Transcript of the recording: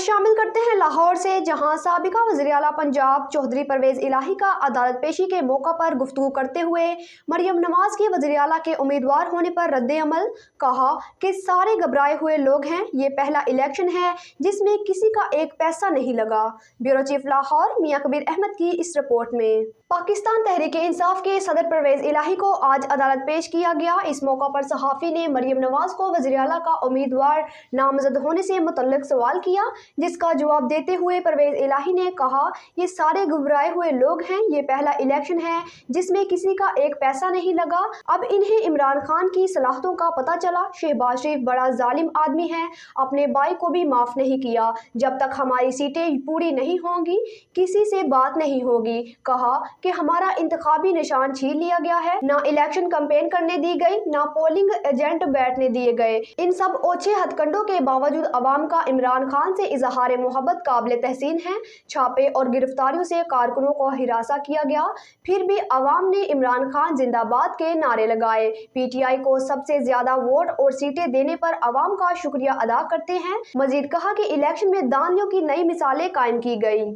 शामिल करते हैं लाहौर से, जहां साबिका वज़ीर आला पंजाब चौधरी परवेज इलाही का अदालत पेशी के मौका पर गुफ्तगू करते हुए मरियम नवाज के वज़ीर आला के उम्मीदवार होने पर रद्द अमल। कहा कि सारे घबराए हुए लोग हैं, ये पहला इलेक्शन है जिसमें किसी का एक पैसा नहीं लगा। ब्यूरो चीफ लाहौर मियां कबीर अहमद की इस रिपोर्ट में। पाकिस्तान तहरीक इंसाफ के सदर परवेज इलाही को आज अदालत पेश किया गया। इस मौका पर सहाफ़ी ने मरियम नवाज को वज़ीर आला का उम्मीदवार नामजद होने से मुतल्लिक सवाल किया, जिसका जवाब देते हुए परवेज इलाही ने कहा, ये सारे घबराए हुए लोग हैं, ये पहला इलेक्शन है जिसमें किसी का एक पैसा नहीं लगा। अब इन्हें इमरान खान की सलाहतों का पता चला। शहबाज शरीफ बड़ा जालिम आदमी है, अपने भाई को भी माफ नहीं किया। जब तक हमारी सीटें पूरी नहीं होंगी किसी से बात नहीं होगी। कहा कि हमारा इंतखाबी निशान छीन लिया गया है, ना इलेक्शन कैंपेन करने दी गई, ना पोलिंग एजेंट बैठने दिए गए। इन सब ओछे हथकंडों के बावजूद अवाम का इमरान खान से इजहार मोहब्बत काबिल तहसीन है। छापे और गिरफ्तारियों से कारकुनों को हिरासा किया गया, फिर भी अवाम ने इमरान खान जिंदाबाद के नारे लगाए। पीटीआई को सबसे ज्यादा वोट और सीटें देने पर अवाम का शुक्रिया अदा करते हैं। मजीद कहा कि इलेक्शन में दानियों की नई मिसालें कायम की गई।